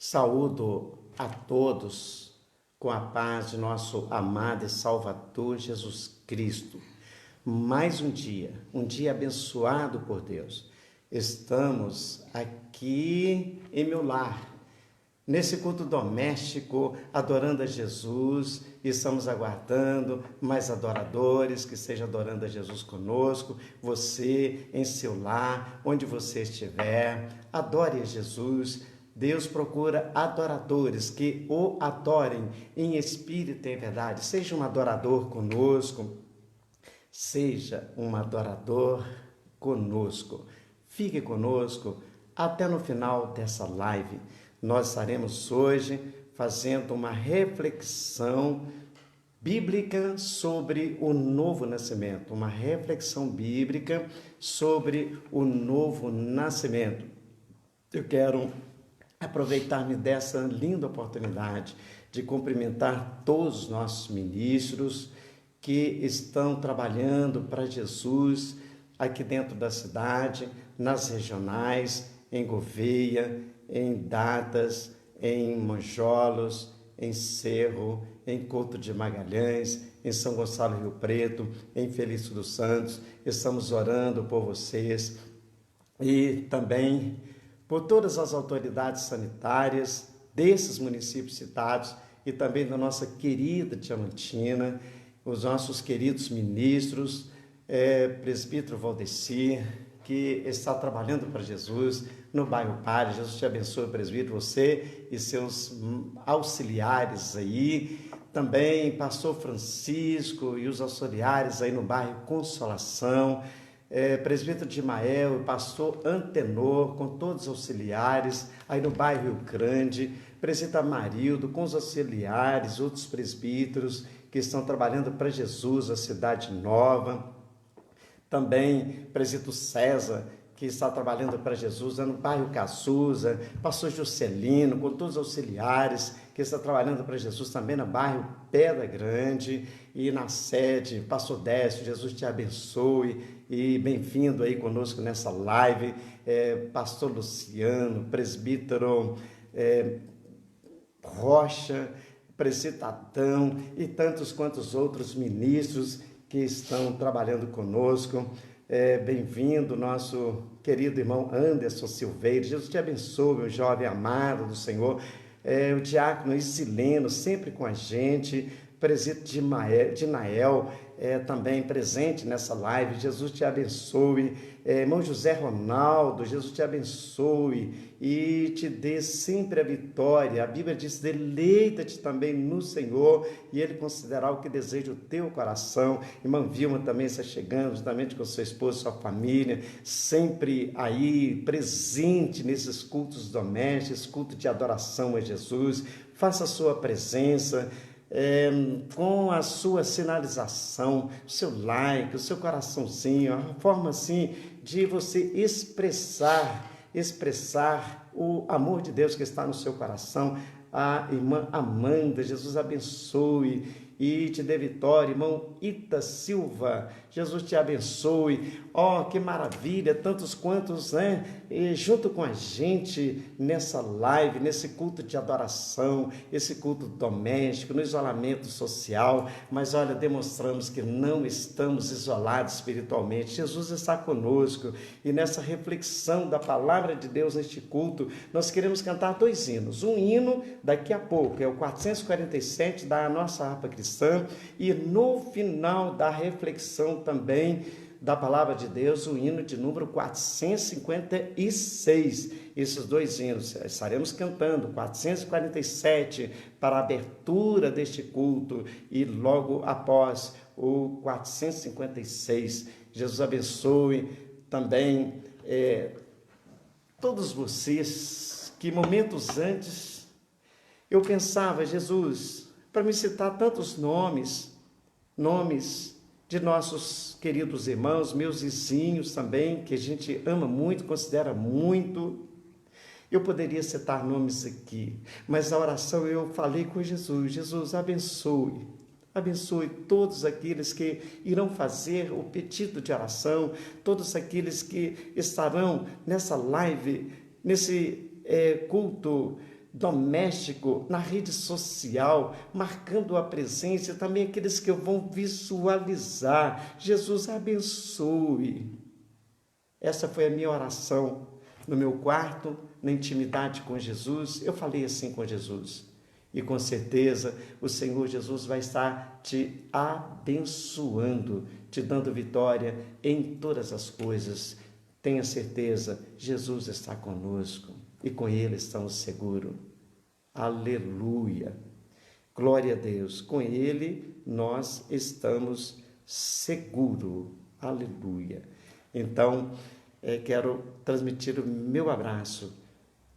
Saúdo a todos com a paz de nosso amado e Salvador Jesus Cristo. Mais um dia abençoado por Deus. Estamos aqui em meu lar, nesse culto doméstico, adorando a Jesus. Estamos aguardando mais adoradores que estejam adorando a Jesus conosco. Você em seu lar, onde você estiver, adore a Jesus. Deus procura adoradores que o adorem em espírito e em verdade. Seja um adorador conosco, seja um adorador conosco. Fique conosco até no final dessa live. Nós estaremos hoje fazendo uma reflexão bíblica sobre o novo nascimento, uma reflexão bíblica sobre o novo nascimento. Eu quero aproveitar-me dessa linda oportunidade de cumprimentar todos os nossos ministros que estão trabalhando para Jesus aqui dentro da cidade, nas regionais, em Gouveia, em Datas, em Monjolos, em Cerro, em Couto de Magalhães, em São Gonçalo Rio Preto, em Felício dos Santos. Estamos orando por vocês e também por todas as autoridades sanitárias desses municípios citados e também da nossa querida Diamantina, os nossos queridos ministros, presbítero Valdeci, que está trabalhando para Jesus no bairro Palha. Jesus te abençoe, presbítero, você e seus auxiliares aí. Também pastor Francisco e os auxiliares aí no bairro Consolação. Presbítero Dimael e pastor Antenor, com todos os auxiliares, aí no bairro Rio Grande, presbítero Amarildo, com os auxiliares, outros presbíteros que estão trabalhando para Jesus, a cidade nova. Também presbítero César, que está trabalhando para Jesus no bairro Cazuza, pastor Juscelino, com todos os auxiliares, que está trabalhando para Jesus também no bairro Pedra Grande e na sede, pastor Décio, Jesus te abençoe e bem-vindo aí conosco nessa live, pastor Luciano, presbítero Rocha, presbítero Adão e tantos quantos outros ministros que estão trabalhando conosco. Bem-vindo, nosso querido irmão Anderson Silveira. Jesus te abençoe, meu jovem amado do Senhor. O diácono Isileno, sempre com a gente. Presbítero Dinael, também presente nessa live. Jesus te abençoe. Irmão José Ronaldo, Jesus te abençoe e te dê sempre a vitória. A Bíblia diz: deleita-te também no Senhor e Ele concederá o que deseja o teu coração. Irmã Vilma também está chegando, juntamente com sua esposa, sua família, sempre aí presente nesses cultos domésticos, culto de adoração a Jesus. Faça a sua presença. Com a sua sinalização, o seu like, o seu coraçãozinho, a forma assim de você expressar o amor de Deus que está no seu coração. A irmã Amanda, Jesus abençoe e te dê vitória. Irmão Ita Silva, Jesus te abençoe. Que maravilha, tantos quantos, E junto com a gente nessa live, nesse culto de adoração, esse culto doméstico, no isolamento social, mas olha, demonstramos que não estamos isolados espiritualmente. Jesus está conosco e nessa reflexão da palavra de Deus neste culto, nós queremos cantar 2 hinos. Um hino daqui a pouco, é o 447 da nossa harpa cristã, e no final da reflexão também da palavra de Deus, o hino de número 456. Esses 2 hinos estaremos cantando, 447 para a abertura deste culto e logo após o 456. Jesus abençoe também todos vocês que momentos antes eu pensava: Jesus, para me citar tantos nomes de nossos queridos irmãos, meus vizinhos também, que a gente ama muito, considera muito. Eu poderia citar nomes aqui, mas na oração eu falei com Jesus: Jesus, abençoe todos aqueles que irão fazer o pedido de oração, todos aqueles que estarão nessa live, nesse culto doméstico, na rede social, marcando a presença, e também aqueles que vão visualizar. Jesus abençoe. Essa foi a minha oração no meu quarto, na intimidade com Jesus. Eu falei assim com Jesus. E com certeza o Senhor Jesus vai estar te abençoando, te dando vitória em todas as coisas. Tenha certeza, Jesus está conosco e com Ele estamos seguros. Aleluia! Glória a Deus, com Ele nós estamos seguros. Aleluia! Então, quero transmitir o meu abraço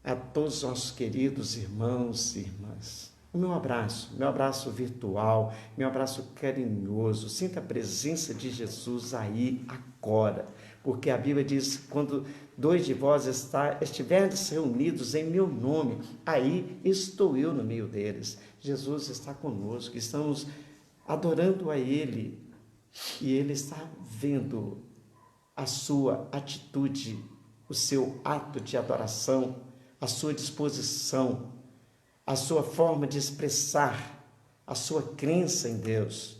a todos os nossos queridos irmãos e irmãs. O meu abraço virtual, meu abraço carinhoso. Sinta a presença de Jesus aí agora, porque a Bíblia diz: quando 2 de vós estiverdes reunidos em meu nome, aí estou eu no meio deles. Jesus está conosco, estamos adorando a Ele, e Ele está vendo a sua atitude, o seu ato de adoração, a sua disposição, a sua forma de expressar a sua crença em Deus.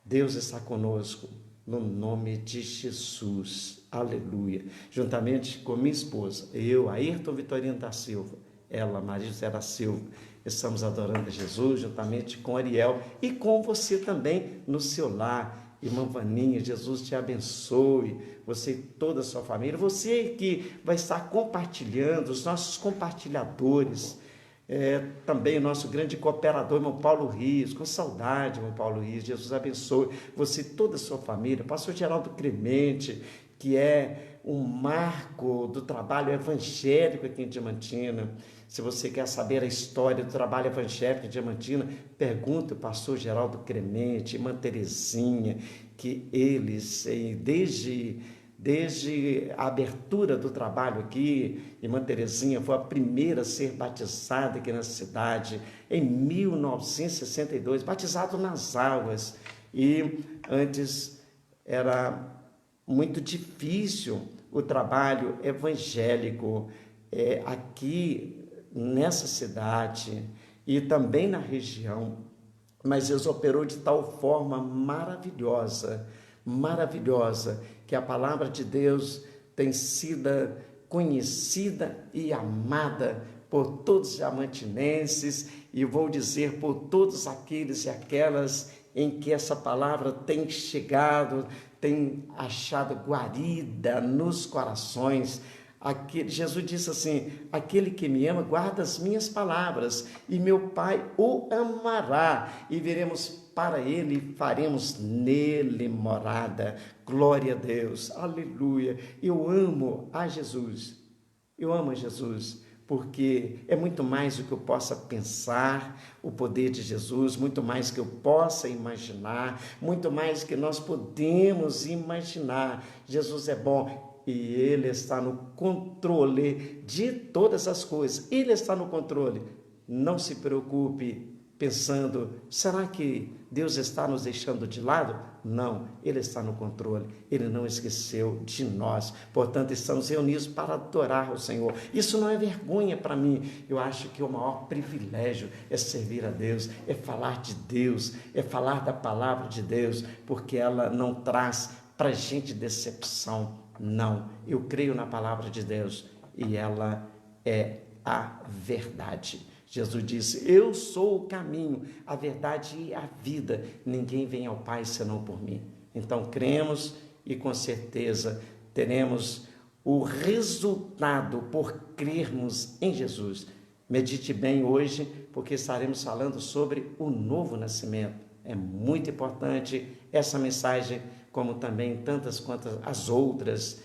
Deus está conosco, no nome de Jesus. Aleluia. Juntamente com minha esposa, eu, Ayrton Vitorino da Silva, ela, Maria José da Silva, estamos adorando a Jesus, juntamente com Ariel e com você também no seu lar. Irmã Vaninha, Jesus te abençoe, você e toda a sua família, você que vai estar compartilhando, os nossos compartilhadores, também o nosso grande cooperador, irmão Paulo Rios, com saudade, irmão Paulo Rios, Jesus abençoe você e toda a sua família, pastor Geraldo Clemente, que é um marco do trabalho evangélico aqui em Diamantina. Se você quer saber a história do trabalho evangélico em Diamantina, pergunte ao pastor Geraldo Clemente, irmã Terezinha, que eles, desde a abertura do trabalho aqui, irmã Terezinha foi a primeira a ser batizada aqui na cidade, em 1962, batizado nas águas, e antes era muito difícil o trabalho evangélico aqui nessa cidade e também na região, mas Deus operou de tal forma maravilhosa, que a palavra de Deus tem sido conhecida e amada por todos os diamantinenses, e vou dizer por todos aqueles e aquelas em que essa palavra tem chegado, tem achado guarida nos corações. Jesus disse assim: aquele que me ama guarda as minhas palavras, e meu Pai o amará, e viremos para ele e faremos nele morada. Glória a Deus, aleluia. Eu amo a Jesus, porque é muito mais do que eu possa pensar, o poder de Jesus, muito mais que eu possa imaginar, muito mais que nós podemos imaginar. Jesus é bom e Ele está no controle de todas as coisas. Ele está no controle. Não se preocupe pensando: será que Deus está nos deixando de lado? Não, Ele está no controle, Ele não esqueceu de nós, portanto estamos reunidos para adorar o Senhor. Isso não é vergonha para mim, eu acho que o maior privilégio é servir a Deus, é falar de Deus, é falar da palavra de Deus, porque ela não traz para a gente decepção, não. Eu creio na palavra de Deus e ela é a verdade. Jesus disse: eu sou o caminho, a verdade e a vida, ninguém vem ao Pai senão por mim. Então cremos e com certeza teremos o resultado por crermos em Jesus. Medite bem hoje, porque estaremos falando sobre o novo nascimento. É muito importante essa mensagem, como também tantas quantas as outras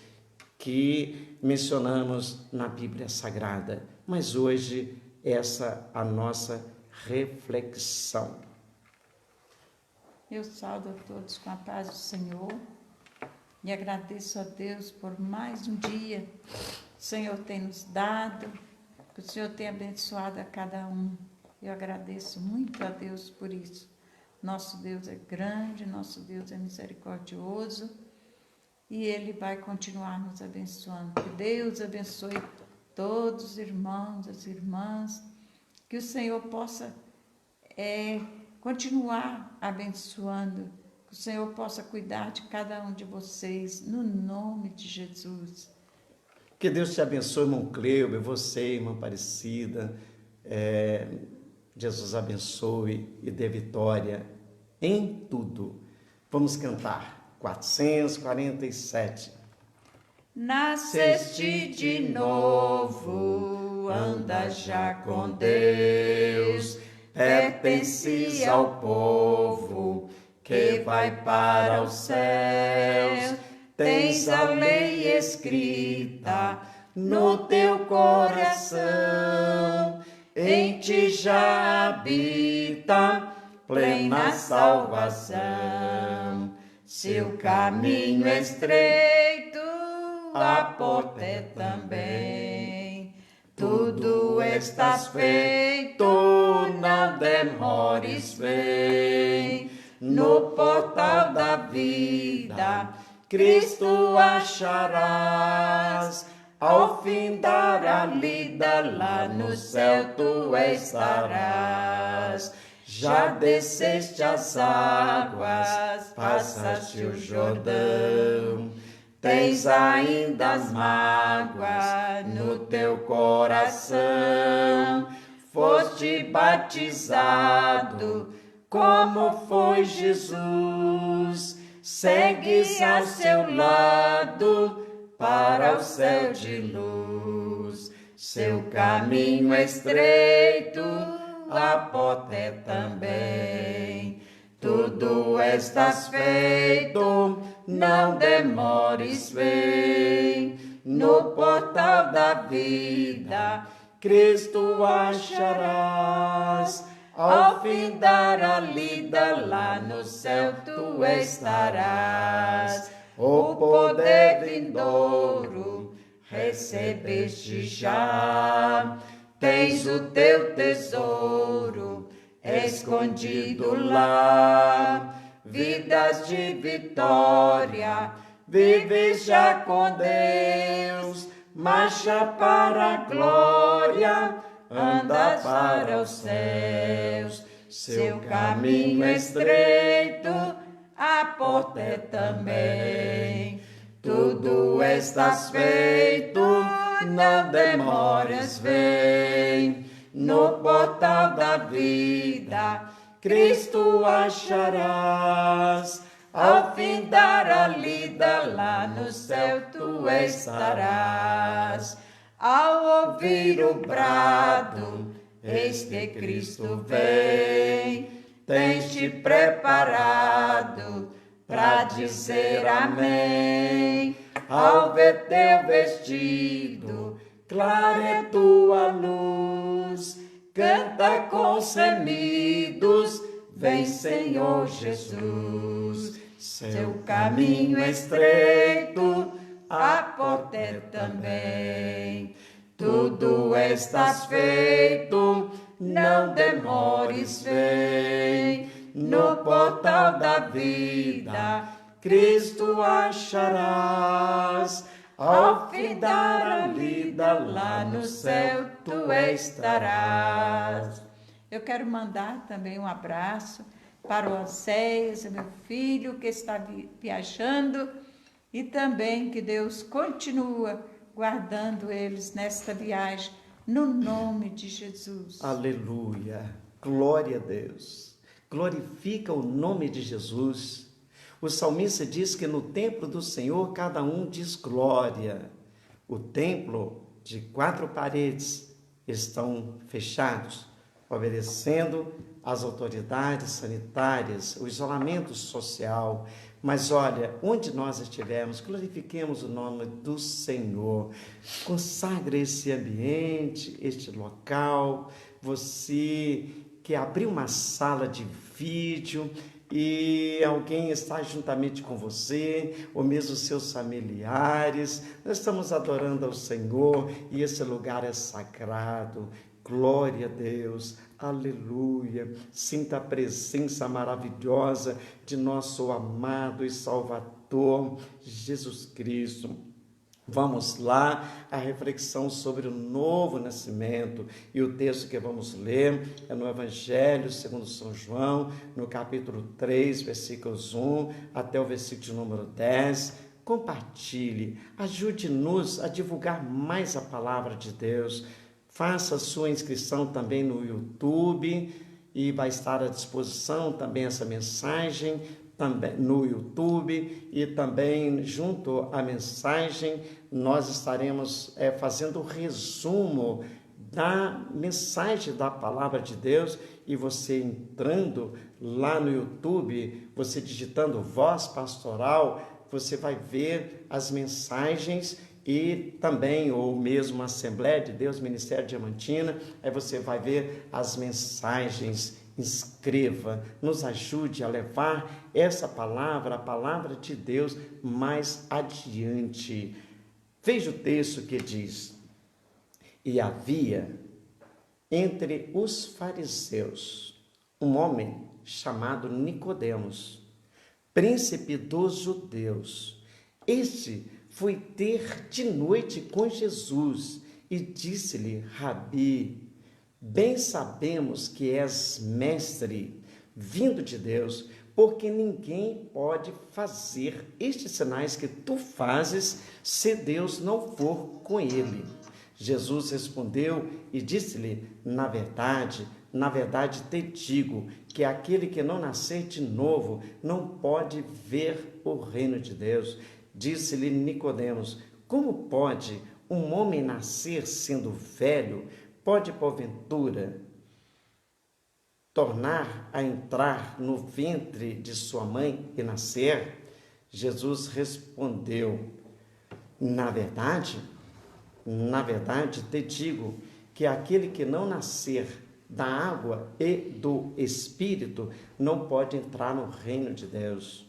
que mencionamos na Bíblia Sagrada. Mas hoje essa a nossa reflexão. Eu saúdo a todos com a paz do Senhor e agradeço a Deus por mais um dia que o Senhor tem nos dado, que o Senhor tem abençoado a cada um. Eu agradeço muito a Deus por isso. Nosso Deus é grande, nosso Deus é misericordioso e Ele vai continuar nos abençoando. Que Deus abençoe todos os irmãos, as irmãs, que o Senhor possa continuar abençoando, que o Senhor possa cuidar de cada um de vocês, no nome de Jesus. Que Deus te abençoe, irmão Cleuber, você, irmã Aparecida. Jesus abençoe e dê vitória em tudo. Vamos cantar 447. Nasceste de novo, anda já com Deus, pertences ao povo que vai para os céus. Tens a lei escrita no teu coração, em ti já habita plena salvação. Seu caminho é estreito, a porta é também. Tudo estás feito, não demores, vem. No portal da vida, Cristo acharás. Ao findar a lida, lá no céu tu estarás. Já desceste as águas, passaste o Jordão. Tens ainda as mágoas no teu coração. Foste batizado como foi Jesus. Segues a seu lado para o céu de luz. Seu caminho é estreito, a porta é também. Tudo estás feito, não demores, vem. No portal da vida, Cristo acharás. Ao findar a lida, lá no céu tu estarás. O poder vindouro recebeste já. Tens o teu tesouro escondido lá. Vidas de vitória, vives já com Deus. Marcha para a glória, anda para os céus. Seu caminho é estreito, a porta é também. Tudo estás feito, não demores, vem. No portal da vida, Cristo acharás. Ao findar a lida, lá no céu tu estarás. Ao ouvir o brado, eis que Cristo vem. Tens-te preparado para dizer amém. Ao ver teu vestido, clara é tua luz. Canta com semidos, vem Senhor Jesus. Seu caminho é estreito, a porta é também. Tudo estás feito, não demores, vem. No portal da vida, Cristo acharás. Ao findar a lida, lá no céu tu estarás. Eu quero mandar também um abraço para o Oséias, meu filho, que está viajando, e também que Deus continua guardando eles nesta viagem, no nome de Jesus. Aleluia, glória a Deus, glorifica o nome de Jesus. O salmista diz que no templo do Senhor cada um diz glória. O templo de 4 paredes estão fechados, obedecendo às autoridades sanitárias, o isolamento social. Mas olha, onde nós estivermos, glorifiquemos o nome do Senhor. Consagre esse ambiente, este local. Você que abriu uma sala de vídeo e alguém está juntamente com você, ou mesmo seus familiares, nós estamos adorando ao Senhor e esse lugar é sagrado. Glória a Deus, aleluia. Sinta a presença maravilhosa de nosso amado e Salvador Jesus Cristo. Vamos lá, a reflexão sobre o novo nascimento, e o texto que vamos ler é no Evangelho segundo São João, no capítulo 3, versículos 1 até o versículo número 10. Compartilhe, ajude-nos a divulgar mais a palavra de Deus. Faça a sua inscrição também no YouTube, e vai estar à disposição também essa mensagem também no YouTube, e também junto à mensagem nós estaremos fazendo o resumo da mensagem da palavra de Deus, e você entrando lá no YouTube, você digitando Voz Pastoral, você vai ver as mensagens, e também, ou mesmo Assembleia de Deus, Ministério Diamantina, aí você vai ver as mensagens. Inscreva, nos ajude a levar essa palavra, a palavra de Deus, mais adiante. Veja o texto que diz: e havia entre os fariseus um homem chamado Nicodemos, príncipe dos judeus. Este foi ter de noite com Jesus e disse-lhe: Rabi, bem sabemos que és mestre, vindo de Deus, porque ninguém pode fazer estes sinais que tu fazes, se Deus não for com ele. Jesus respondeu e disse-lhe: na verdade te digo, que aquele que não nascer de novo não pode ver o reino de Deus. Disse-lhe Nicodemos: como pode um homem nascer sendo velho? Pode, porventura, tornar a entrar no ventre de sua mãe e nascer? Jesus respondeu: na verdade te digo, que aquele que não nascer da água e do Espírito não pode entrar no reino de Deus.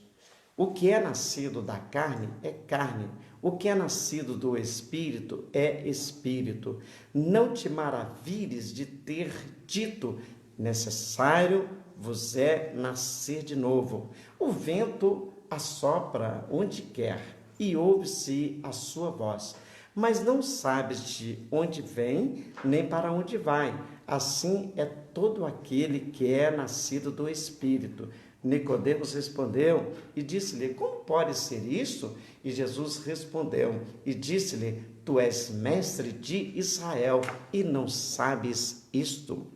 O que é nascido da carne é carne, o que é nascido do Espírito é Espírito. Não te maravilhes de ter dito: necessário vos é nascer de novo. O vento assopra onde quer e ouve-se a sua voz, mas não sabes de onde vem nem para onde vai. Assim é todo aquele que é nascido do Espírito. Nicodemos respondeu e disse-lhe: como pode ser isso? E Jesus respondeu e disse-lhe: tu és mestre de Israel e não sabes isto?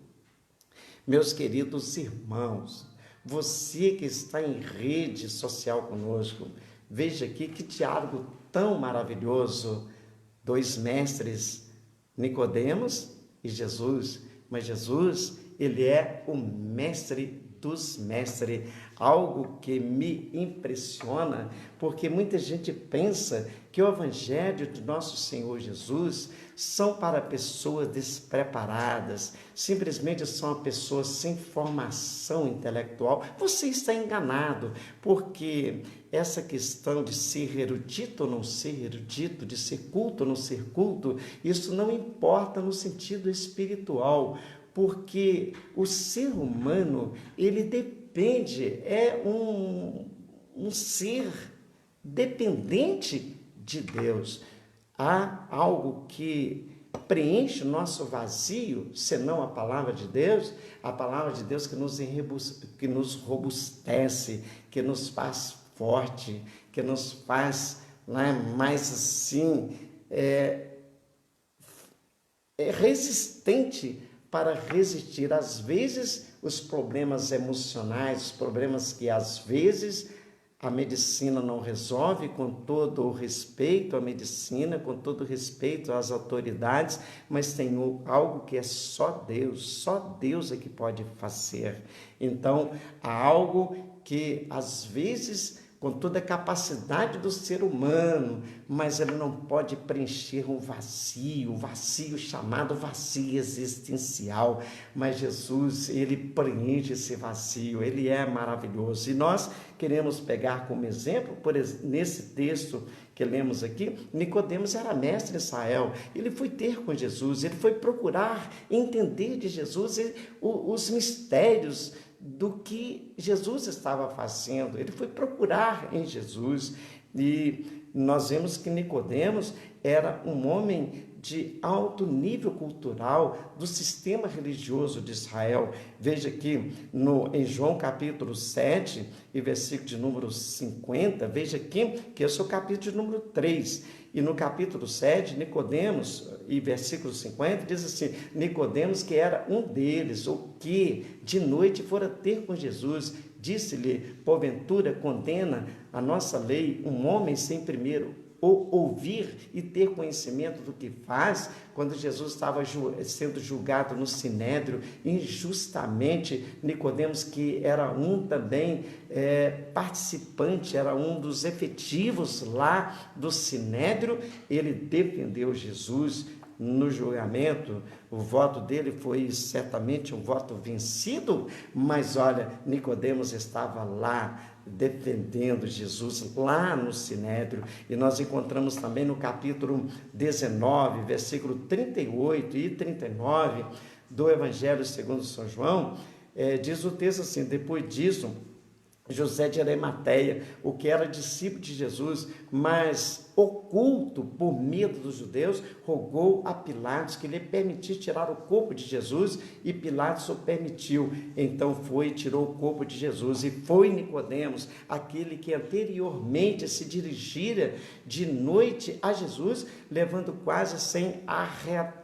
Meus queridos irmãos, você que está em rede social conosco, veja aqui que diálogo tão maravilhoso. Dois mestres, Nicodemos e Jesus, mas Jesus, ele é o mestre dos mestres, algo que me impressiona, porque muita gente pensa que o Evangelho de nosso Senhor Jesus são para pessoas despreparadas, simplesmente são pessoas sem formação intelectual. Você está enganado, porque essa questão de ser erudito ou não ser erudito, de ser culto ou não ser culto, isso não importa no sentido espiritual, porque o ser humano, ele depende, é um ser dependente de Deus. Há algo que preenche o nosso vazio, senão a palavra de Deus que nos robustece, que nos faz forte, que nos faz mais assim, resistente para resistir, às vezes, os problemas emocionais, os problemas que, às vezes, a medicina não resolve, com todo o respeito à medicina, com todo o respeito às autoridades, mas tem algo que é só Deus é que pode fazer. Então, há algo que, às vezes, com toda a capacidade do ser humano, mas ele não pode preencher um vazio chamado vazio existencial. Mas Jesus, ele preenche esse vazio, ele é maravilhoso. E nós queremos pegar como exemplo, nesse texto que lemos aqui, Nicodemos era mestre em Israel, ele foi ter com Jesus, ele foi procurar entender de Jesus os mistérios do que Jesus estava fazendo. Ele foi procurar em Jesus, e nós vemos que Nicodemos era um homem de alto nível cultural do sistema religioso de Israel. Veja aqui em João capítulo 7 e versículo de número 50, veja aqui que esse é o capítulo de número 3. E no capítulo 7, Nicodemos, e versículo 50, diz assim: Nicodemos, que era um deles, o que de noite fora ter com Jesus, disse-lhe: porventura condena a nossa lei um homem sem primeiro ou ouvir e ter conhecimento do que faz? Quando Jesus estava sendo julgado no Sinédrio, injustamente, Nicodemos, que era um também participante, era um dos efetivos lá do Sinédrio, ele defendeu Jesus no julgamento. O voto dele foi certamente um voto vencido, mas olha, Nicodemos estava lá defendendo Jesus lá no Sinédrio. E nós encontramos também no capítulo 19, versículo 38 e 39 do Evangelho segundo São João, diz o texto assim: depois disso, José de Arimateia, o que era discípulo de Jesus, mas oculto por medo dos judeus, rogou a Pilatos que lhe permitisse tirar o corpo de Jesus, e Pilatos o permitiu. Então foi e tirou o corpo de Jesus. E foi Nicodemos, aquele que anteriormente se dirigira de noite a Jesus, levando quase 100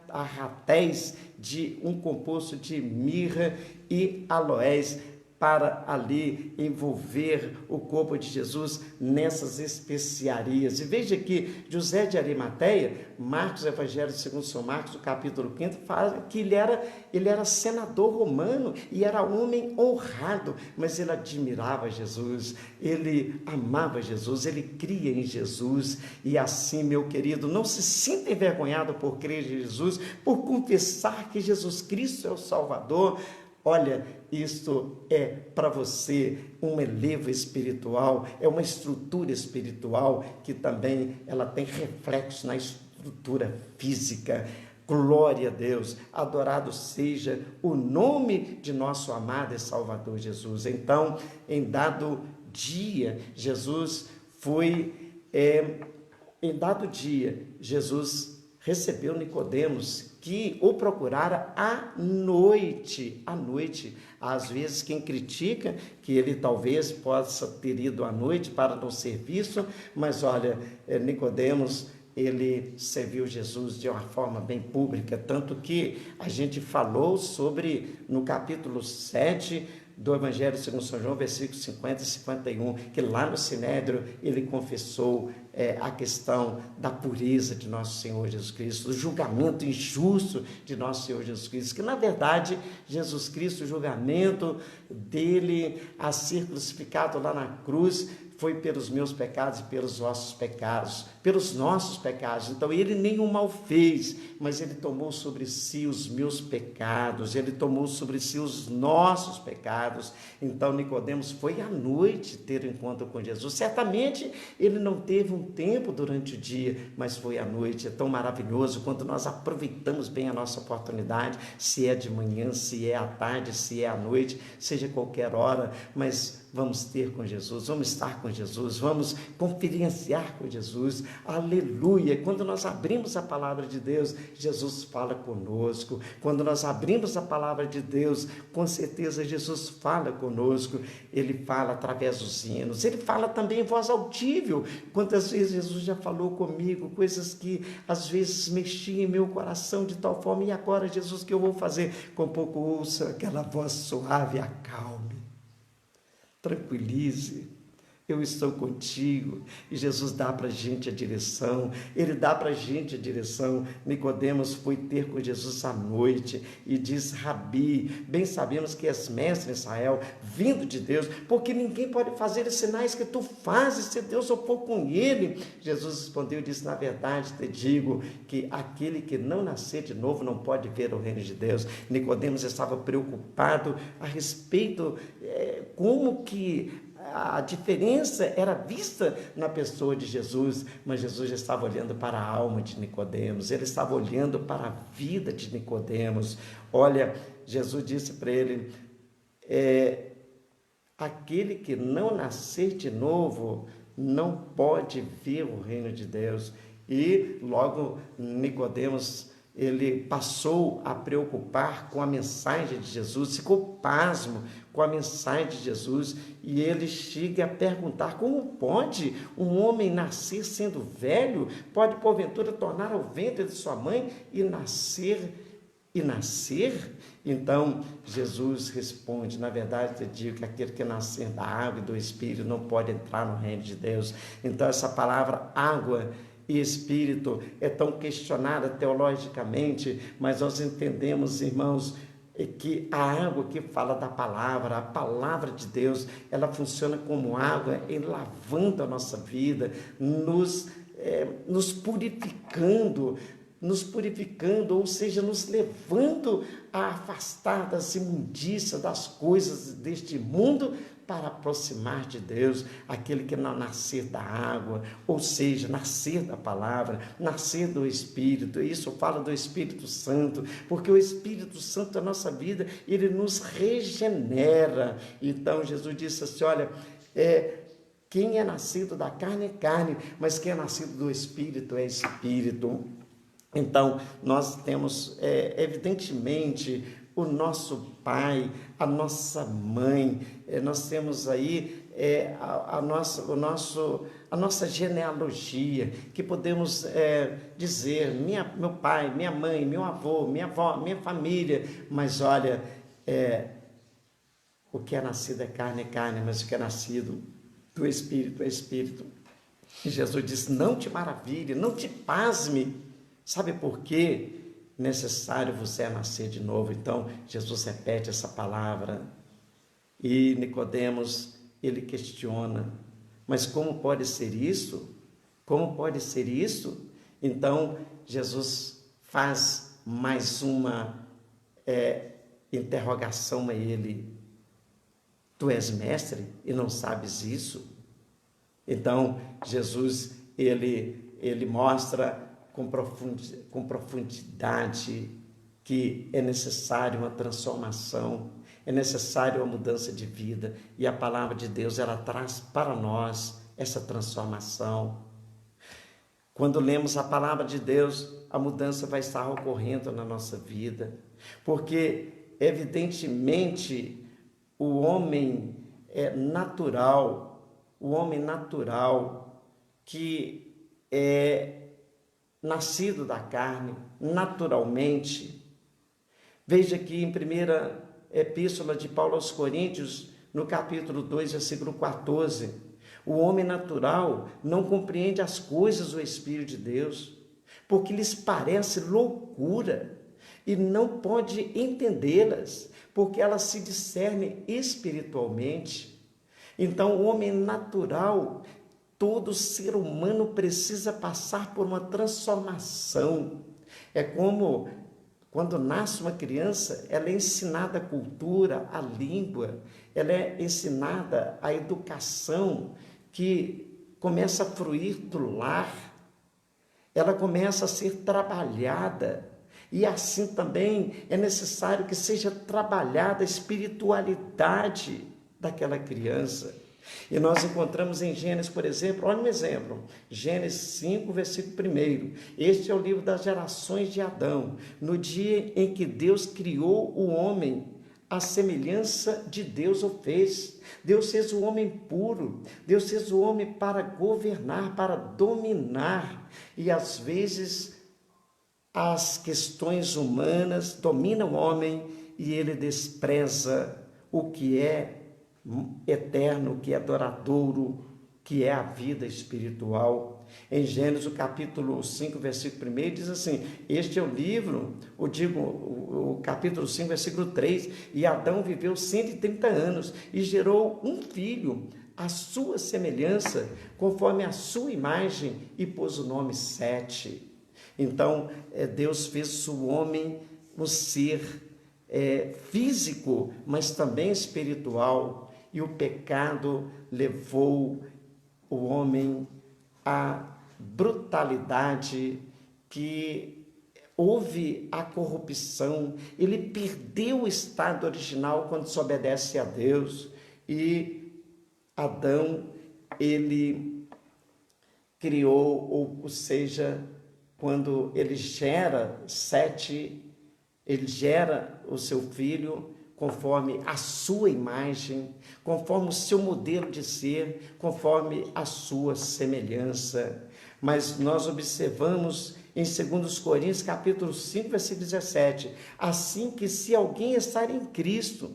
arratéis de um composto de mirra e aloés, para ali envolver o corpo de Jesus nessas especiarias. E veja que José de Arimateia, Marcos, Evangelho segundo São Marcos, o capítulo 5, fala que ele era senador romano e era homem honrado, mas ele admirava Jesus, ele amava Jesus, ele cria em Jesus. E assim, meu querido, não se sinta envergonhado por crer em Jesus, por confessar que Jesus Cristo é o Salvador. Olha, isto é para você um elevo espiritual, é uma estrutura espiritual que também ela tem reflexo na estrutura física. Glória a Deus, adorado seja o nome de nosso amado e Salvador Jesus. Então, em dado dia, Jesus recebeu Nicodemos, que o procurara à noite. Às vezes quem critica que ele talvez possa ter ido à noite para não ser visto, mas olha, Nicodemos, ele serviu Jesus de uma forma bem pública, tanto que a gente falou sobre, no capítulo 7 do Evangelho segundo São João, versículos 50 e 51, que lá no Sinédrio ele confessou a questão da pureza de nosso Senhor Jesus Cristo, do julgamento injusto de nosso Senhor Jesus Cristo, que na verdade Jesus Cristo, o julgamento dele a ser crucificado lá na cruz, foi pelos meus pecados e pelos vossos pecados, pelos nossos pecados. Então ele nenhum mal fez, mas ele tomou sobre si os meus pecados, ele tomou sobre si os nossos pecados. Então Nicodemos foi à noite ter um encontro com Jesus. Certamente ele não teve um tempo durante o dia, mas foi à noite. É tão maravilhoso quando nós aproveitamos bem a nossa oportunidade, se é de manhã, se é à tarde, se é à noite, seja qualquer hora, mas vamos ter com Jesus, vamos estar com Jesus, vamos conferenciar com Jesus. Aleluia! Quando nós abrimos a palavra de Deus, Jesus fala conosco. Quando nós abrimos a palavra de Deus, com certeza Jesus fala conosco. Ele fala através dos hinos, ele fala também em voz audível. Quantas vezes Jesus já falou comigo, coisas que às vezes mexiam em meu coração de tal forma, e agora, Jesus, o que eu vou fazer? Com pouco ouço aquela voz suave, acalme, tranquilize, eu estou contigo. E Jesus dá para a gente a direção, ele dá para a gente a direção. Nicodemos foi ter com Jesus à noite e diz: Rabi, bem sabemos que és mestre em Israel, vindo de Deus, porque ninguém pode fazer os sinais que tu fazes se Deus for com ele. Jesus respondeu e disse: na verdade te digo que aquele que não nascer de novo não pode ver o reino de Deus. Nicodemos estava preocupado a respeito como que a diferença era vista na pessoa de Jesus, mas Jesus já estava olhando para a alma de Nicodemos, ele estava olhando para a vida de Nicodemos. Olha, Jesus disse para ele: aquele que não nascer de novo não pode ver o reino de Deus. E logo Nicodemos, ele passou a preocupar com a mensagem de Jesus, ficou pasmo com a mensagem de Jesus, e ele chega a perguntar: como pode um homem nascer sendo velho? Pode porventura tornar ao ventre de sua mãe e nascer? Então Jesus responde: na verdade eu digo que aquele que nascer da água e do Espírito não pode entrar no reino de Deus. Então essa palavra água e Espírito é tão questionada teologicamente, mas nós entendemos, irmãos, que a água que fala da palavra, a palavra de Deus, ela funciona como água em lavando a nossa vida, nos purificando, ou seja, nos levando a afastar das imundícias, das coisas deste mundo, para aproximar de Deus. Aquele que não nascer da água, ou seja, nascer da palavra, nascer do Espírito. Isso fala do Espírito Santo, porque o Espírito Santo da nossa vida, ele nos regenera. Então Jesus disse assim: olha, quem é nascido da carne é carne, mas quem é nascido do Espírito é Espírito. Então, nós temos, evidentemente, o nosso pai, a nossa mãe, nós temos aí a nossa genealogia, que podemos dizer, meu pai, minha mãe, meu avô, minha avó, minha família, mas olha, o que é nascido é carne, mas o que é nascido do Espírito é Espírito. E Jesus disse: não te maravilhe, não te pasme. Sabe por quê? Necessário você nascer de novo. Então, Jesus repete essa palavra. E Nicodemos, ele questiona: mas como pode ser isso? Como pode ser isso? Então, Jesus faz mais uma interrogação a ele: tu és mestre e não sabes isso? Então, Jesus, ele mostra com profundidade que é necessário uma transformação, é necessário uma mudança de vida, e a palavra de Deus, ela traz para nós essa transformação. Quando lemos a palavra de Deus, a mudança vai estar ocorrendo na nossa vida, porque evidentemente o homem natural que é nascido da carne, naturalmente. Veja que em primeira epístola de Paulo aos Coríntios, no capítulo 2, versículo 14, o homem natural não compreende as coisas do Espírito de Deus, porque lhes parece loucura, e não pode entendê-las, porque elas se discernem espiritualmente. Então, o homem natural, todo ser humano precisa passar por uma transformação. É como quando nasce uma criança, ela é ensinada a cultura, a língua, ela é ensinada a educação que começa a fruir do lar, ela começa a ser trabalhada, e assim também é necessário que seja trabalhada a espiritualidade daquela criança. E nós encontramos em Gênesis, por exemplo, olha um exemplo, Gênesis 5, versículo 1. Este é o livro das gerações de Adão. No dia em que Deus criou o homem, a semelhança de Deus o fez. Deus fez o homem puro, Deus fez o homem para governar, para dominar. E às vezes as questões humanas dominam o homem e ele despreza o que é eterno, que é duradouro, que é a vida espiritual. Em Gênesis, o capítulo 5, versículo 1, diz assim: este é o livro, o capítulo 5, versículo 3, e Adão viveu 130 anos e gerou um filho, à sua semelhança, conforme a sua imagem, e pôs o nome Sete. Então, Deus fez o homem um ser físico, mas também espiritual. E o pecado levou o homem à brutalidade, que houve a corrupção, ele perdeu o estado original quando desobedece a Deus. E Adão, ele criou, ou seja, quando ele gera o seu filho conforme a sua imagem, conforme o seu modelo de ser, conforme a sua semelhança. Mas nós observamos em 2 Coríntios, capítulo 5, versículo 17, assim que se alguém estar em Cristo,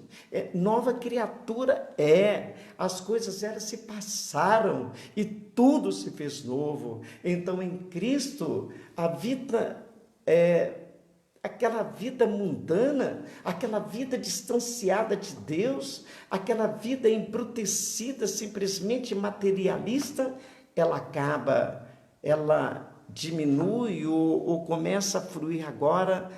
nova criatura as coisas elas se passaram e tudo se fez novo. Então, em Cristo, a vida aquela vida mundana, aquela vida distanciada de Deus, aquela vida embrutecida, simplesmente materialista, ela diminui ou começa a fluir agora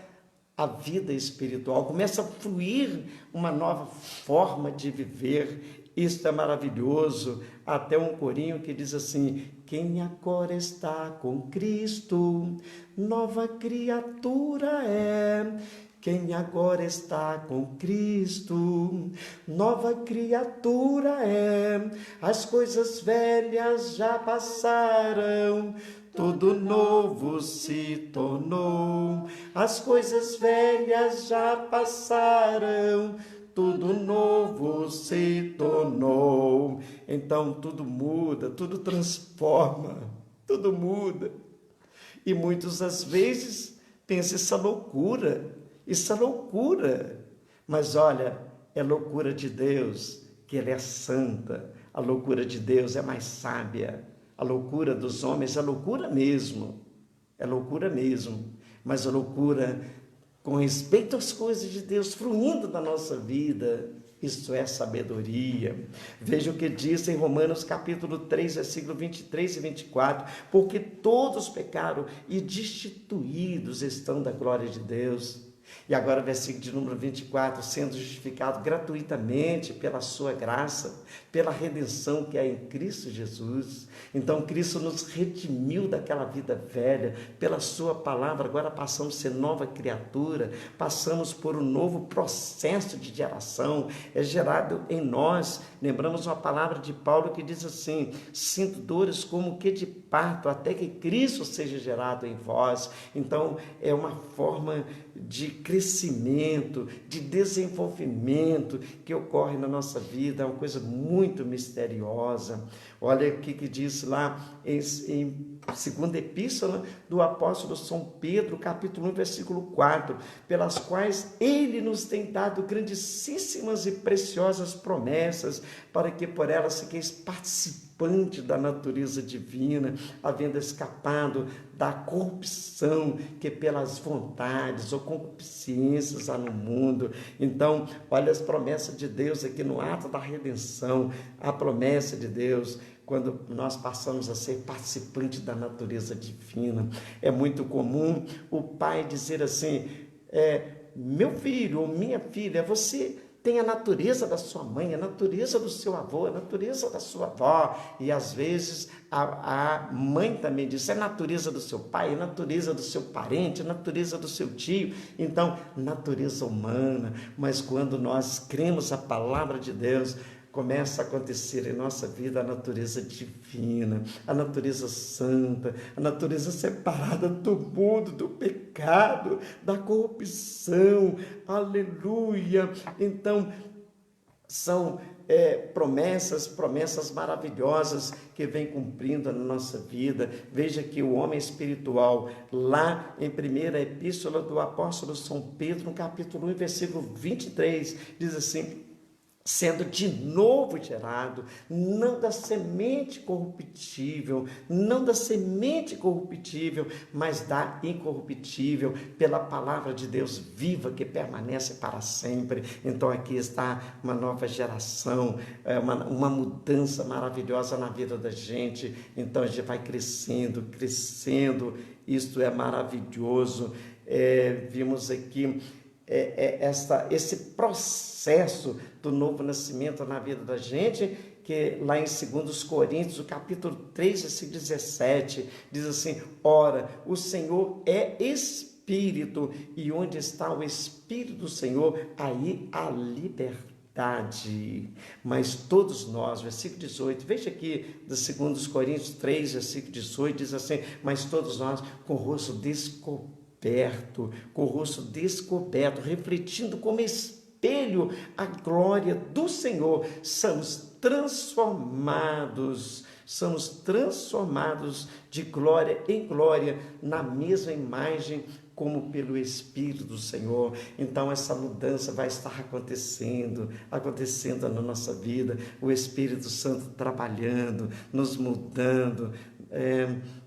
a vida espiritual, começa a fluir uma nova forma de viver. Isto é maravilhoso. Até um corinho que diz assim: quem agora está com Cristo, nova criatura é. Quem agora está com Cristo, nova criatura é. As coisas velhas já passaram, tudo novo se tornou. As coisas velhas já passaram, tudo novo se tornou. Então tudo muda, tudo transforma, tudo muda. E muitas às vezes pensa essa loucura. Mas olha, é loucura de Deus, que Ele é santa. A loucura de Deus é mais sábia. A loucura dos homens é loucura mesmo. Mas a loucura com respeito às coisas de Deus fluindo da nossa vida, isto é sabedoria. Veja o que diz em Romanos capítulo 3, versículo 23 e 24, porque todos pecaram e destituídos estão da glória de Deus. E agora versículo de número 24, sendo justificado gratuitamente pela sua graça, pela redenção que há em Cristo Jesus. Então Cristo nos redimiu daquela vida velha, pela sua palavra, agora passamos a ser nova criatura, passamos por um novo processo de geração, é gerado em nós. Lembramos uma palavra de Paulo que diz assim: sinto dores como que de parto, até que Cristo seja gerado em vós. Então é uma forma de crescimento, de desenvolvimento que ocorre na nossa vida, é uma coisa muito misteriosa. Olha o que diz lá em segunda epístola do apóstolo São Pedro, capítulo 1, versículo 4, pelas quais ele nos tem dado grandíssimas e preciosas promessas, para que por elas fiqueis participante da natureza divina, havendo escapado da corrupção que pelas vontades ou concupiscências há no mundo. Então, olha as promessas de Deus aqui no ato da redenção, a promessa de Deus, quando nós passamos a ser participante da natureza divina. É muito comum o pai dizer assim: meu filho ou minha filha, você tem a natureza da sua mãe, a natureza do seu avô, a natureza da sua avó. E às vezes a mãe também diz: é a natureza do seu pai, a natureza do seu parente, a natureza do seu tio. Então, natureza humana. Mas quando nós cremos a palavra de Deus, começa a acontecer em nossa vida a natureza divina, a natureza santa, a natureza separada do mundo, do pecado, da corrupção. Aleluia! Então, são promessas maravilhosas que vem cumprindo na nossa vida. Veja que o homem espiritual, lá em primeira epístola do apóstolo São Pedro, no capítulo 1, versículo 23, diz assim: sendo de novo gerado, não da semente corruptível, mas da incorruptível, pela palavra de Deus viva que permanece para sempre. Então aqui está uma nova geração, uma mudança maravilhosa na vida da gente. Então a gente vai crescendo, isto é maravilhoso. Vimos aqui esse processo do novo nascimento na vida da gente, que lá em 2 Coríntios, o capítulo 3, versículo 17, diz assim: ora, o Senhor é Espírito, e onde está o Espírito do Senhor, aí há liberdade. mas todos nós, versículo 18, veja aqui, de 2 Coríntios 3, versículo 18, diz assim, mas todos nós com o rosto descoberto, refletindo como espelho a glória do Senhor, somos transformados de glória em glória, na mesma imagem como pelo Espírito do Senhor. Então essa mudança vai estar acontecendo na nossa vida, o Espírito Santo trabalhando, nos mudando,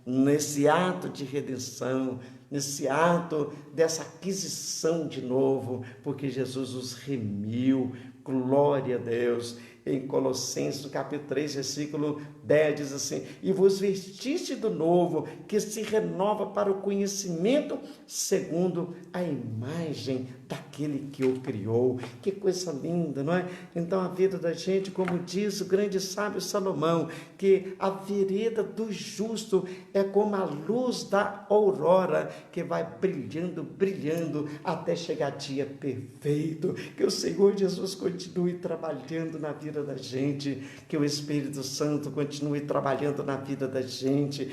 nesse ato de redenção, nesse ato dessa aquisição de novo, porque Jesus nos remiu, glória a Deus. Em Colossenses, no capítulo 3, versículo 10, diz assim, e vos vestiste do novo, que se renova para o conhecimento, segundo a imagem daquele que o criou. Que coisa linda, não é? Então a vida da gente, como diz o grande sábio Salomão, que a vereda do justo é como a luz da aurora, que vai brilhando, até chegar dia perfeito. Que o Senhor Jesus continue trabalhando na vida da gente, que o Espírito Santo continue trabalhando na vida da gente,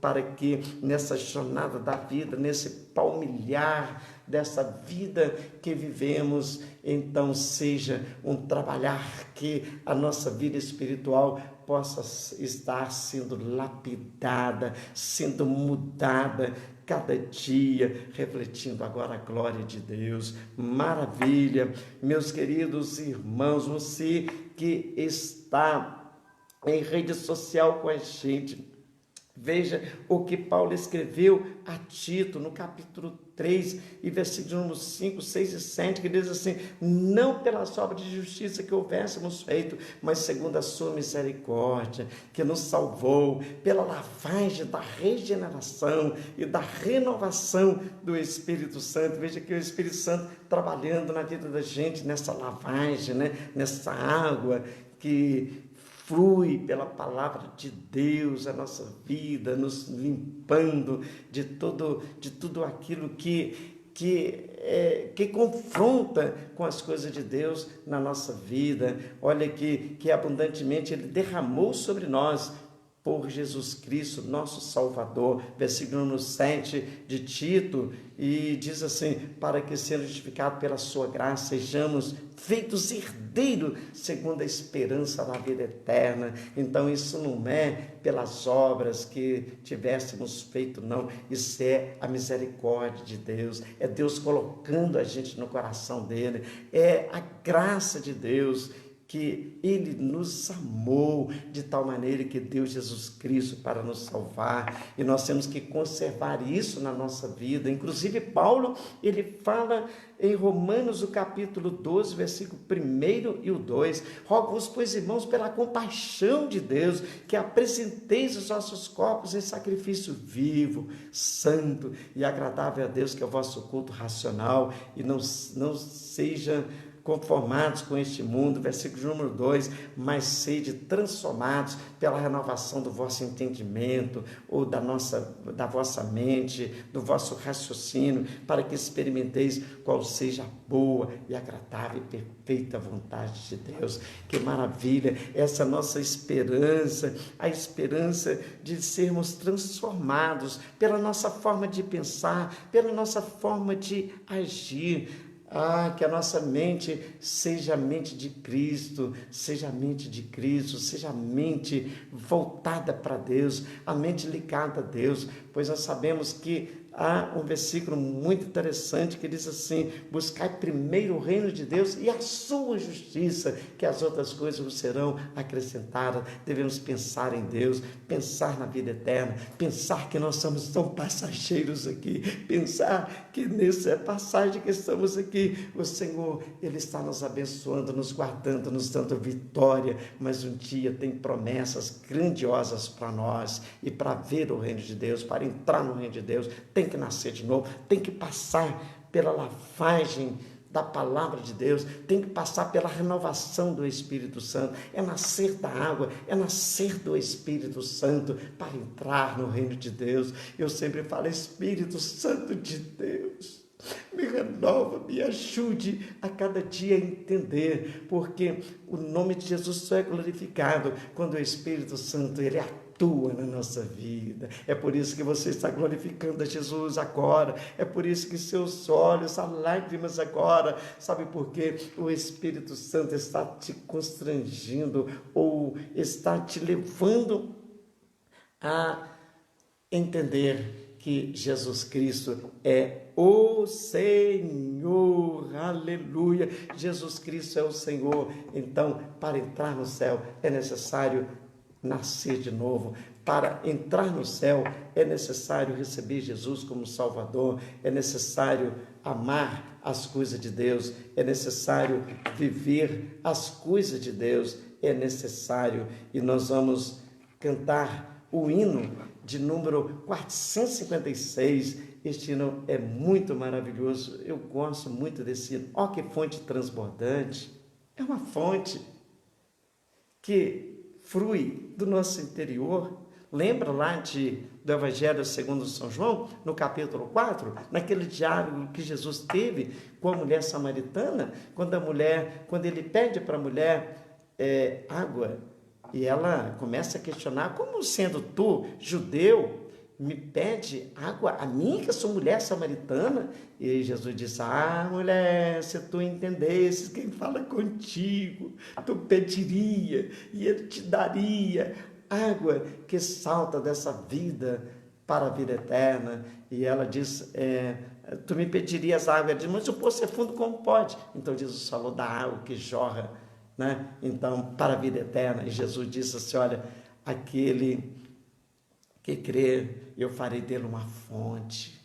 para que nessa jornada da vida, nesse palmilhar dessa vida que vivemos, então seja um trabalhar que a nossa vida espiritual possa estar sendo lapidada, sendo mudada cada dia, refletindo agora a glória de Deus. Maravilha, meus queridos irmãos, você que está em rede social com a gente, veja o que Paulo escreveu a Tito, no capítulo 3, e versículos 5, 6 e 7, que diz assim, não pelas obras de justiça que houvéssemos feito, mas segundo a sua misericórdia, que nos salvou pela lavagem da regeneração e da renovação do Espírito Santo. Veja que o Espírito Santo trabalhando na vida da gente, nessa lavagem, né? Nessa água que flui pela palavra de Deus a nossa vida, nos limpando de tudo aquilo que confronta com as coisas de Deus na nossa vida. Olha que abundantemente Ele derramou sobre nós por Jesus Cristo, nosso Salvador. Versículo número 7 de Tito, e diz assim, para que sendo justificados pela sua graça, sejamos feitos herdeiros segundo a esperança da vida eterna. Então isso não é pelas obras que tivéssemos feito, não, isso é a misericórdia de Deus, é Deus colocando a gente no coração dele, é a graça de Deus, que Ele nos amou de tal maneira que deu Jesus Cristo para nos salvar, e nós temos que conservar isso na nossa vida. Inclusive Paulo, ele fala em Romanos, o capítulo 12, versículo 1 e o 2, rogo-vos, pois, irmãos, pela compaixão de Deus, que apresenteis os vossos corpos em sacrifício vivo, santo e agradável a Deus, que é o vosso culto racional, e não seja conformados com este mundo, versículo número 2, mas sede transformados pela renovação do vosso entendimento, ou da vossa mente, do vosso raciocínio, para que experimenteis qual seja a boa e agradável e perfeita vontade de Deus. Que maravilha, essa nossa esperança, a esperança de sermos transformados pela nossa forma de pensar, pela nossa forma de agir. Que a nossa mente seja a mente de Cristo, seja a mente de Cristo, seja a mente voltada para Deus, a mente ligada a Deus, pois nós sabemos que há um versículo muito interessante que diz assim, buscai primeiro o reino de Deus e a sua justiça, que as outras coisas vos serão acrescentadas. Devemos pensar em Deus, pensar na vida eterna, pensar que nós somos tão passageiros aqui, pensar que nessa passagem que estamos aqui, o Senhor, Ele está nos abençoando, nos guardando, nos dando vitória, mas um dia tem promessas grandiosas para nós, e para ver o reino de Deus, para entrar no reino de Deus, tem que nascer de novo, tem que passar pela lavagem da palavra de Deus, tem que passar pela renovação do Espírito Santo, é nascer da água, é nascer do Espírito Santo para entrar no reino de Deus. Eu sempre falo, Espírito Santo de Deus, Me renova, me ajude a cada dia a entender, porque o nome de Jesus só é glorificado quando o Espírito Santo ele atua na nossa vida. É por isso que você está glorificando a Jesus agora, é por isso que seus olhos, as lágrimas agora, sabe por quê? O Espírito Santo está te constrangindo ou está te levando a entender que Jesus Cristo é o Senhor, aleluia, Jesus Cristo é o Senhor. Então, para entrar no céu é necessário nascer de novo. Para entrar no céu é necessário receber Jesus como Salvador, é necessário amar as coisas de Deus, é necessário viver as coisas de Deus, é necessário, e nós vamos cantar o hino de número 456. Este hino é muito maravilhoso, eu gosto muito desse hino. Ó, que fonte transbordante, é uma fonte que flui do nosso interior. Lembra lá do Evangelho segundo São João, no capítulo 4, naquele diálogo que Jesus teve com a mulher samaritana, quando ele pede para a mulher água, e ela começa a questionar: como sendo tu, judeu, me pede água a mim, que eu sou mulher samaritana? E aí Jesus disse: ah, mulher, se tu entendesses quem fala contigo, tu pediria e ele te daria água que salta dessa vida para a vida eterna. E ela diz: tu me pedirias água. Ele diz: mas o poço é fundo, como pode? Então Jesus falou da água que jorra, né? Então, para a vida eterna. E Jesus disse assim: olha, aquele que crer, eu farei dele uma fonte.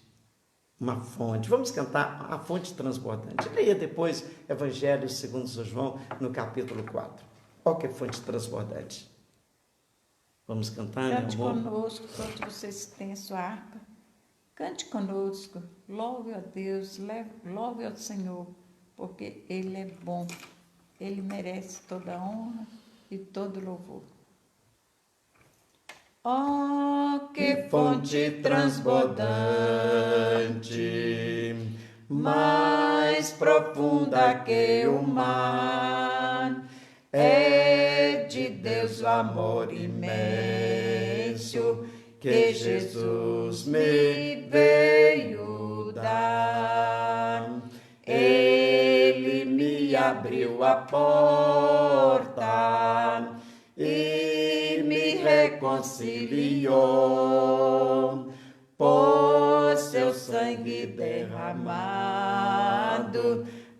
Uma fonte. Vamos cantar a fonte transbordante. Leia depois Evangelho segundo São João, no capítulo 4. Olha que fonte transbordante. Vamos cantar, Cante meu amor? conosco, todos vocês que têm a sua harpa. Cante conosco, louve a Deus, louve ao Senhor, porque Ele é bom. Ele merece toda a honra e todo louvor. Oh, que fonte transbordante, mais profunda que o mar, é de Deus o amor imenso que Jesus me veio dar. Ele me abriu a porta e me reconciliou, por seu sangue derramado,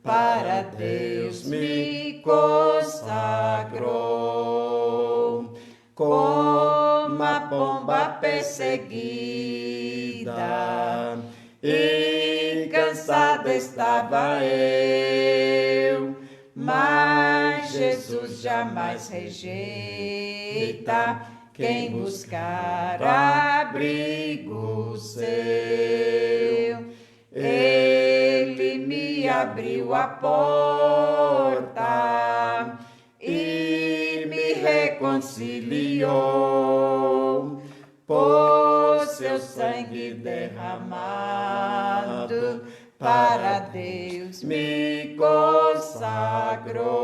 para Deus me consagrou. Como a pomba perseguida e cansada estava eu, mas Jesus jamais rejeita quem buscar abrigo seu. Ele me abriu a porta e me reconciliou, por seu sangue derramado, para Deus me consagrou.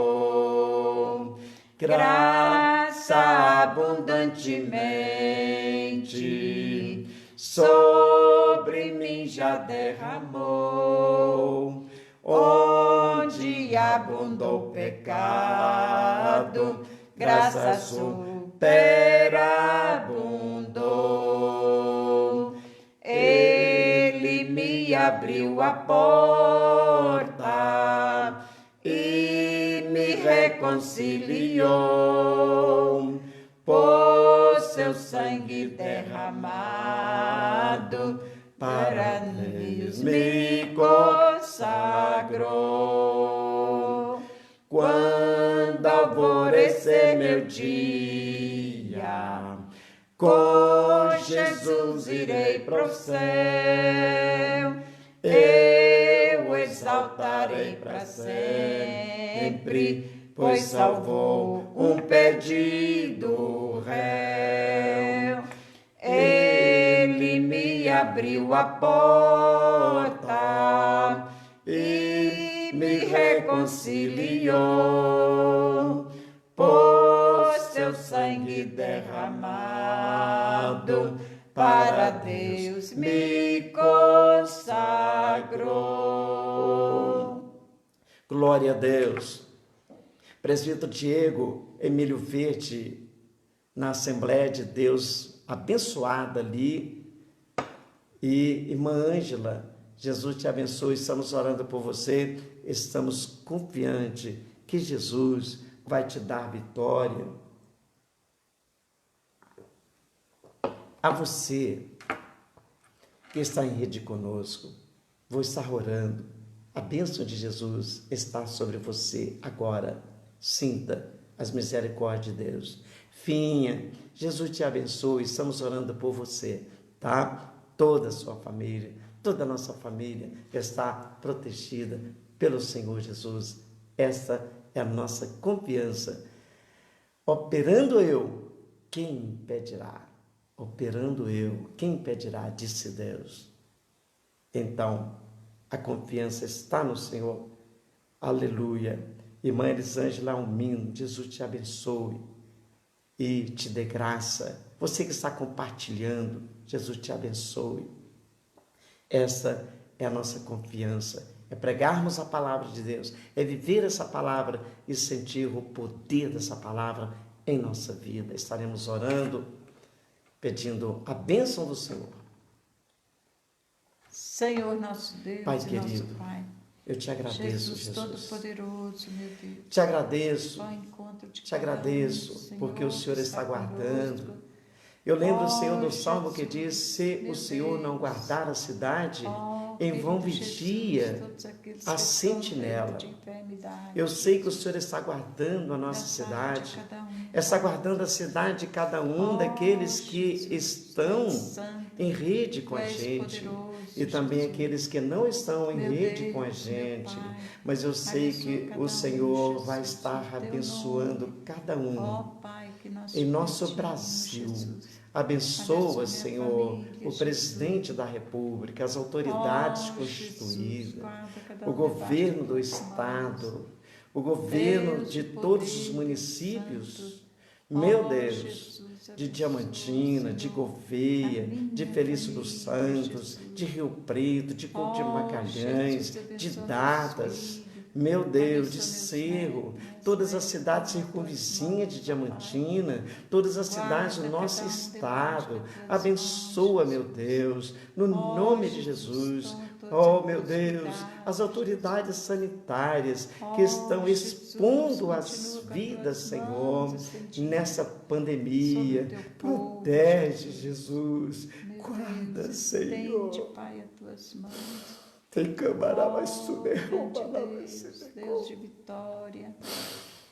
Graça abundantemente sobre mim já derramou, onde abundou o pecado, graça superabundou. Ele me abriu a porta e me reconciliou, por seu sangue derramado, para Deus me consagrou. Quando alvorecer meu dia, com Jesus irei para o céu, eu exaltarei para sempre, pois salvou um perdido réu. Ele me abriu a porta e me reconciliou, por seu sangue derramado, para Deus me consagrou. Glória a Deus. Presbítero Diego Emílio Verde, na Assembleia de Deus, abençoada ali. E irmã Ângela, Jesus te abençoe, estamos orando por você, estamos confiantes que Jesus vai te dar vitória. A você que está em rede conosco, vou estar orando, a bênção de Jesus está sobre você agora, sinta as misericórdias de Deus. Finha, Jesus te abençoe, estamos orando por você, tá? Toda a sua família, toda a nossa família está protegida pelo Senhor Jesus. Essa é a nossa confiança. Operando eu, quem impedirá? Operando eu, quem impedirá? Disse Deus. Então, a confiança está no Senhor. Aleluia. Irmã Elisângela Almino, Jesus te abençoe e te dê graça. Você que está compartilhando, Jesus te abençoe. Essa é a nossa confiança, é pregarmos a palavra de Deus, é viver essa palavra e sentir o poder dessa palavra em nossa vida. Estaremos orando, pedindo a bênção do Senhor. Senhor nosso Deus, Pai e querido, nosso Pai, eu te agradeço, Jesus Todo-Poderoso, meu Deus. Te agradeço, Ao encontro de te agradeço, Senhor, porque o Senhor está conosco. guardando. Eu lembro, Senhor, do Jesus, Salmo que diz, se meu o Senhor não Deus. guardar a cidade, em Querido vão Jesus, vigia todos aqueles a que sentinela. estão de enfermidade, Eu sei que o Senhor está guardando a nossa cidade, está guardando a cidade de cada um daqueles que estão em rede com a gente e também aqueles que não estão em rede com a gente. Mas eu sei que o Senhor vai estar abençoando cada um em nosso Brasil. Abençoa, Senhor, o presidente da República, as autoridades constituídas, o governo do Estado, o governo de todos os municípios, meu Deus, de Diamantina, de Gouveia, de Felício dos Santos, de Rio Preto, de Couto de Magalhães, de Datas, meu Deus, de Cerro, todas as cidades circunvizinhas de Diamantina, todas as cidades do nosso estado, abençoa, meu Deus, no nome de Jesus. Oh, meu Deus, as autoridades sanitárias que estão expondo as vidas, Senhor, nessa pandemia. Protege, Jesus. Guarda, Senhor. Pai, as tuas mãos. Tem câmara mais subir, Deus de vitória,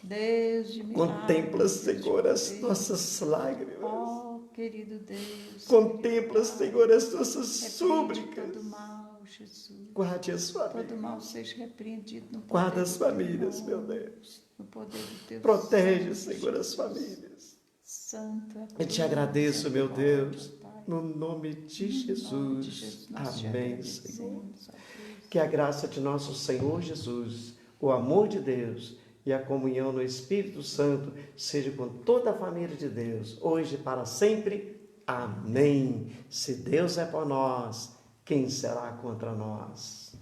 Deus de milagre. Contempla, Senhor, as nossas lágrimas. Oh, querido Deus. Contempla, Senhor, as nossas súplicas. Todo mal, Jesus. Guarde as famílias. Todo mal seja repreendido no poder. Guarda as famílias, meu Deus. No poder do teu Protege, Senhor, as famílias. Santo. Eu te agradeço, meu Deus, no nome de Jesus. Amém, Senhor. Que a graça de nosso Senhor Jesus, o amor de Deus e a comunhão no Espírito Santo seja com toda a família de Deus, hoje e para sempre. Amém. Se Deus é por nós, quem será contra nós?